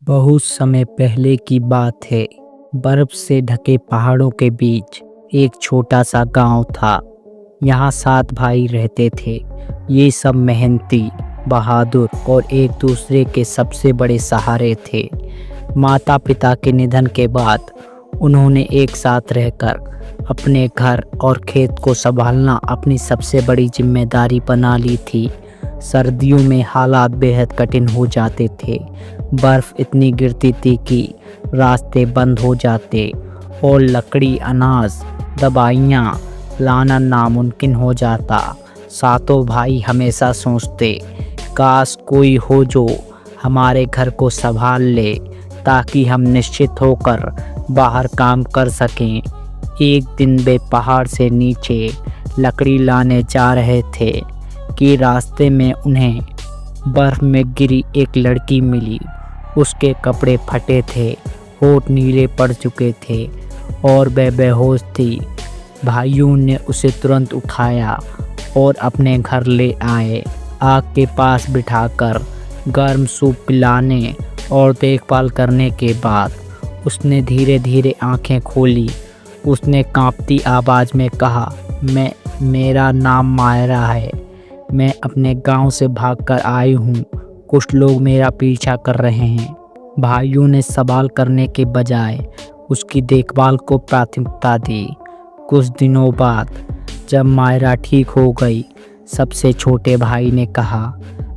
बहुत समय पहले की बात है। बर्फ से ढके पहाड़ों के बीच एक छोटा सा गांव था। यहाँ 7 भाई रहते थे। ये सब मेहनती, बहादुर और एक दूसरे के सबसे बड़े सहारे थे। माता पिता के निधन के बाद उन्होंने एक साथ रहकर अपने घर और खेत को संभालना अपनी सबसे बड़ी जिम्मेदारी बना ली थी। सर्दियों में हालात बेहद कठिन हो जाते थे। बर्फ इतनी गिरती थी कि रास्ते बंद हो जाते और लकड़ी, अनाज, दवाइयाँ लाना नामुमकिन हो जाता। सातों भाई हमेशा सोचते, काश कोई हो जो हमारे घर को संभाल ले, ताकि हम निश्चित होकर बाहर काम कर सकें। एक दिन वे पहाड़ से नीचे लकड़ी लाने जा रहे थे कि रास्ते में उन्हें बर्फ में गिरी एक लड़की मिली। उसके कपड़े फटे थे, होठ नीले पड़ चुके थे और वह बेहोश थी। भाइयों ने उसे तुरंत उठाया और अपने घर ले आए। आग के पास बिठाकर गर्म सूप पिलाने और देखभाल करने के बाद उसने धीरे धीरे आंखें खोली। उसने कांपती आवाज़ में कहा, मेरा नाम मायरा है। मैं अपने गांव से भागकर आई हूँ। कुछ लोग मेरा पीछा कर रहे हैं। भाइयों ने सवाल करने के बजाय उसकी देखभाल को प्राथमिकता दी। कुछ दिनों बाद जब मायरा ठीक हो गई, सबसे छोटे भाई ने कहा,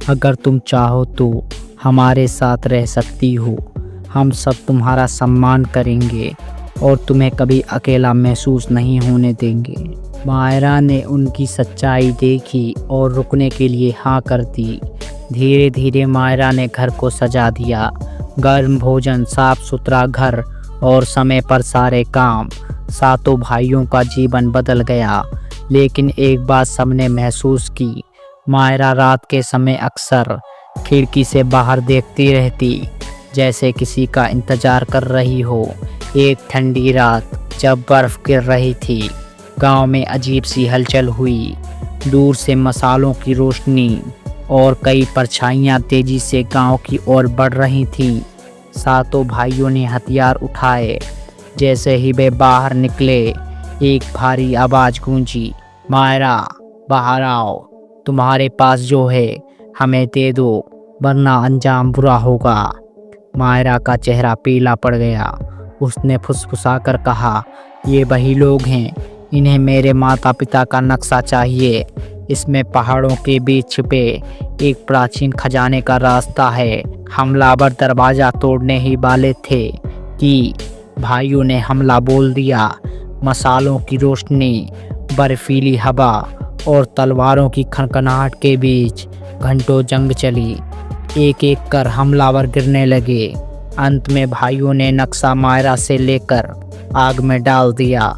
अगर तुम चाहो तो हमारे साथ रह सकती हो। हम सब तुम्हारा सम्मान करेंगे और तुम्हें कभी अकेला महसूस नहीं होने देंगे। मायरा ने उनकी सच्चाई देखी और रुकने के लिए हाँ कर दी। धीरे धीरे मायरा ने घर को सजा दिया। गर्म भोजन, साफ सुथरा घर और समय पर सारे काम। सातों भाइयों का जीवन बदल गया। लेकिन एक बात सबने महसूस की, मायरा रात के समय अक्सर खिड़की से बाहर देखती रहती, जैसे किसी का इंतजार कर रही हो। एक ठंडी रात जब बर्फ गिर रही थी, गांव में अजीब सी हलचल हुई। दूर से मसालों की रोशनी और कई परछाइयां तेजी से गांव की ओर बढ़ रही थीं। सातों भाइयों ने हथियार उठाए। जैसे ही वे बाहर निकले, एक भारी आवाज़ गूंजी, मायरा बाहर आओ। तुम्हारे पास जो है हमें दे दो, वरना अंजाम बुरा होगा। मायरा का चेहरा पीला पड़ गया। उसने फुसफुसाकर कहा, ये वही लोग हैं, इन्हें मेरे माता पिता का नक्शा चाहिए। इसमें पहाड़ों के बीच छिपे एक प्राचीन खजाने का रास्ता है। हमलावर दरवाज़ा तोड़ने ही वाले थे कि भाइयों ने हमला बोल दिया। मसालों की रोशनी, बर्फीली हवा और तलवारों की खनखनाहट के बीच घंटों जंग चली। एक एक कर हमलावर गिरने लगे। अंत में भाइयों ने नक्शा मायरा से लेकर आग में डाल दिया।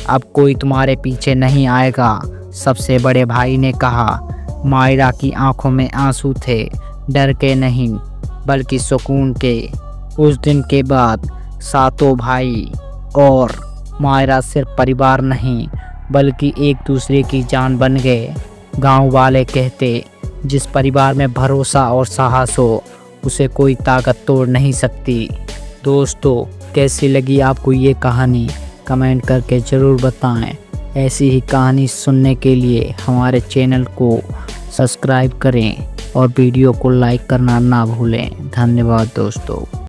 अब कोई तुम्हारे पीछे नहीं आएगा, सबसे बड़े भाई ने कहा। मायरा की आंखों में आंसू थे, डर के नहीं बल्कि सुकून के। उस दिन के बाद सातों भाई और मायरा सिर्फ परिवार नहीं बल्कि एक दूसरे की जान बन गए। गांव वाले कहते, जिस परिवार में भरोसा और साहस हो, उसे कोई ताकत तोड़ नहीं सकती। दोस्तों, कैसी लगी आपको ये कहानी? कमेंट करके ज़रूर बताएं। ऐसी ही कहानी सुनने के लिए हमारे चैनल को सब्सक्राइब करें और वीडियो को लाइक करना ना भूलें। धन्यवाद दोस्तों।